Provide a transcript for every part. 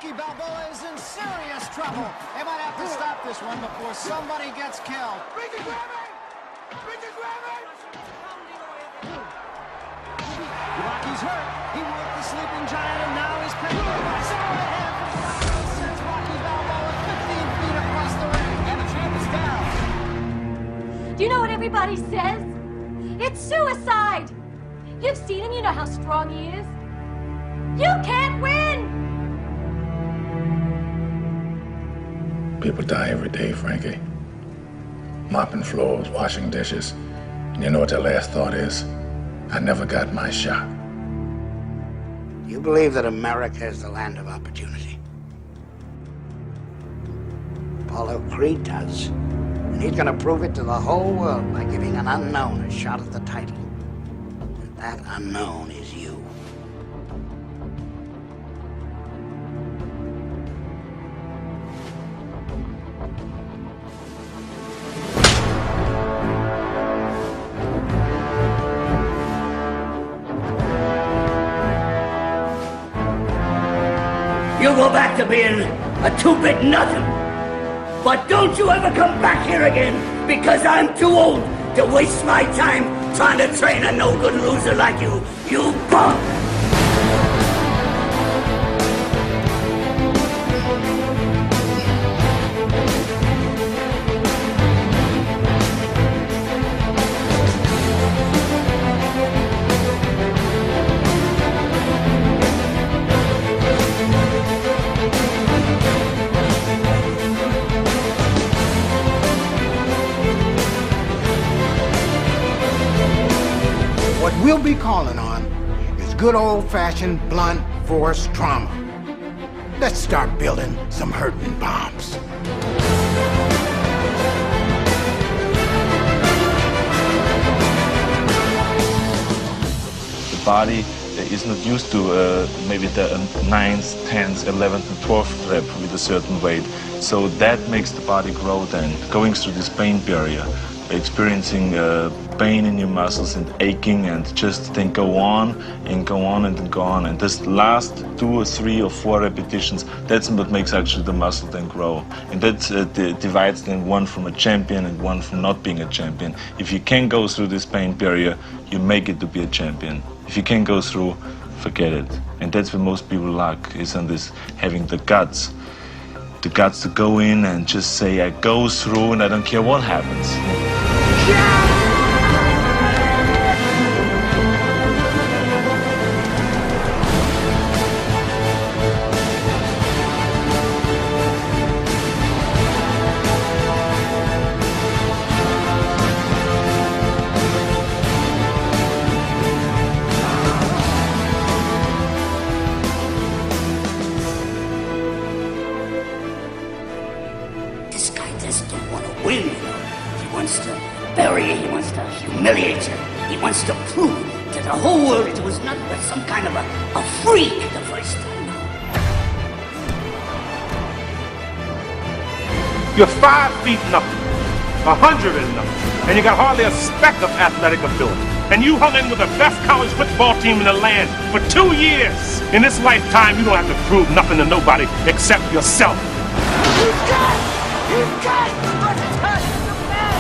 Rocky Balboa is in serious trouble. They might have to stop this one before somebody gets killed. Ricky, grab me! Ricky, grab me! Rocky's hurt. He worked the sleeping giant, and now he's picking up by right hand from Rocky. Sends Rocky Balboa 15 feet across the ring. And the champ is down. Do you know what everybody says? It's suicide! You've seen him, you know how strong he is. You can't win! People die every day, Frankie. Mopping floors, washing dishes. And you know what their last thought is? I never got my shot. You believe that America is the land of opportunity? Apollo Creed does. And he's gonna prove it to the whole world by giving an unknown a shot at the title. And that unknown is you. You go back to being a two-bit nothing. But don't you ever come back here again, because I'm too old to waste my time trying to train a no-good loser like you. You bum! What we'll be calling on is good old-fashioned blunt force trauma. Let's start building some hurting bombs. The body is not used to maybe the 9th, 10th, 11th, and 12th rep with a certain weight. So that makes the body grow then, going through this pain barrier, experiencing pain in your muscles and aching, and just then go on and go on and then go on. And this last 2 or 3 or 4 repetitions, that's what makes actually the muscle then grow. And that divides then one from a champion and one from not being a champion. If you can go through this pain barrier, you make it to be a champion. If you can't go through, forget it. And that's where most people lack, is on this having the guts to go in and just say, I go through and I don't care what happens. This guy just don't want to win. He wants to bury you. He wants to humiliate you. He wants to prove to the whole world it was nothing but some kind of a freak the first time. You're 5 feet nothing, 100 and nothing, and you got hardly a speck of athletic ability. And you hung in with the best college football team in the land for 2 years. In this lifetime, you don't have to prove nothing to nobody except yourself. He's cut! He's cut! Let's touch the man!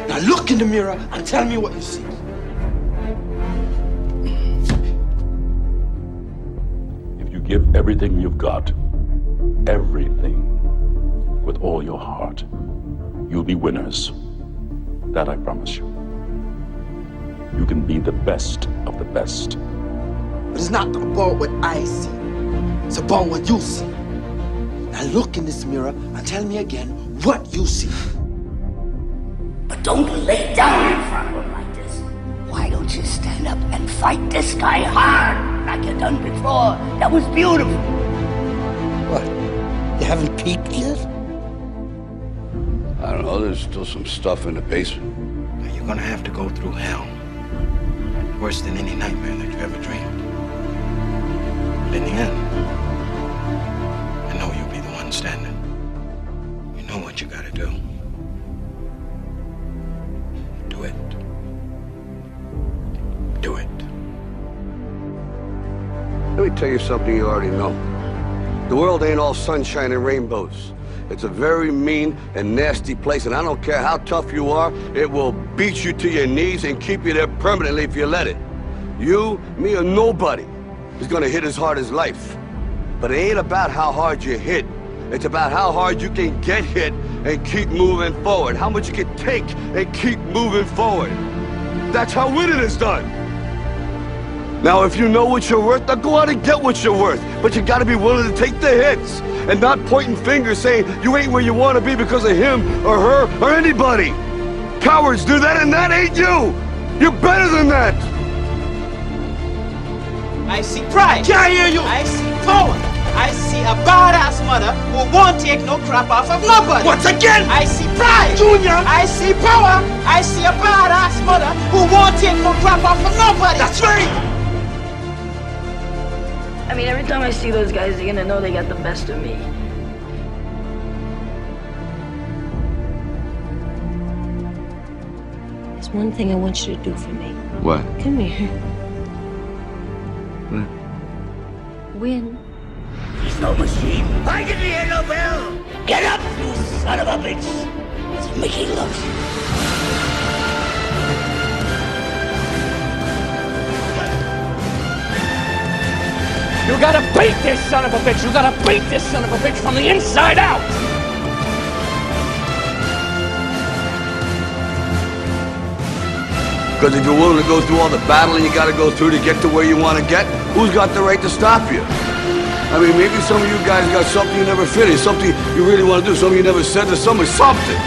Now look in the mirror and tell me what you see. If you give everything you've got, everything, with all your heart, you'll be winners. That I promise you. You can be the best of the best. But it's not about what I see. It's about what you see. Now look in this mirror and tell me again what you see. But don't lay down in front of him like this. Why don't you stand up and fight this guy hard like you done before. That was beautiful. What? You haven't peeked yet? I don't know, there's still some stuff in the basement. Now, you're gonna have to go through hell. Worse than any nightmare that you ever dreamed. But in the end, I know you'll be the one standing. You know what you gotta do. Do it. Do it. Let me tell you something you already know. The world ain't all sunshine and rainbows. It's a very mean and nasty place, and I don't care how tough you are, it will beat you to your knees and keep you there permanently if you let it. You, me, or nobody is gonna hit as hard as life. But it ain't about how hard you hit. It's about how hard you can get hit and keep moving forward. How much you can take and keep moving forward. That's how winning is done. Now, if you know what you're worth, now go out and get what you're worth. But you gotta be willing to take the hits and not pointing fingers saying you ain't where you want to be because of him or her or anybody. Cowards do that, and that ain't you. You're better than that. I see pride. Can't hear you. I see power. I see a badass mother who won't take no crap off of nobody. Once again, I see pride. Junior. I see power. I see a badass mother who won't take no crap off of nobody. That's right. I mean, every time I see those guys, they're gonna know they got the best of me. There's one thing I want you to do for me. What? Come here. What? Win. He's no machine. I can hear no bell. Get up, you son of a bitch. Mickey loves you. You gotta beat this son of a bitch. You gotta beat this son of a bitch from the inside out. Because if you're willing to go through all the battling you gotta go through to get to where you want to get, who's got the right to stop you? I mean, maybe some of you guys got something you never finished, something you really want to do, something you never said to someone, something.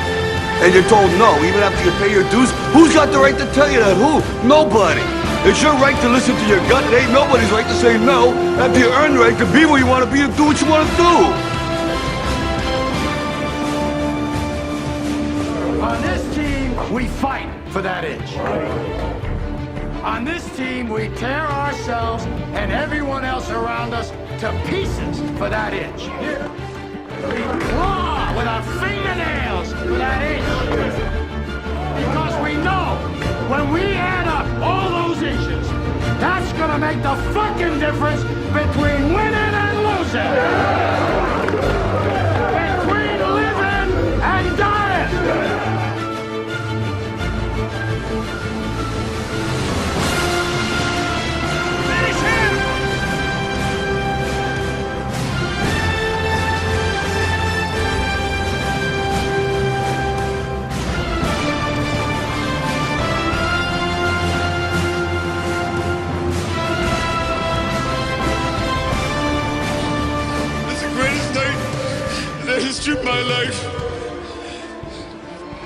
And you're told no, even after you pay your dues. Who's got the right to tell you that? Who? Nobody. It's your right to listen to your gut. It ain't nobody's right to say no. After you earn the right to be where you want to be and do what you want to do. On this team, we fight for that inch. On this team, we tear ourselves and everyone else around us to pieces for that inch. We claw with our fingernails for that inch. Because we know when we add up all those inches, that's gonna make the fucking difference between winning and losing. Between living and dying. Finish him! The history of my life.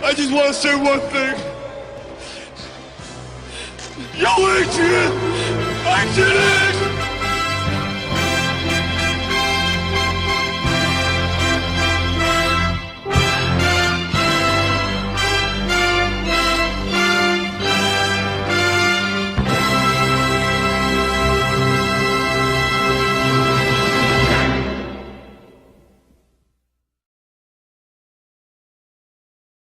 I just want to say one thing. Yo, Adrian! I did it!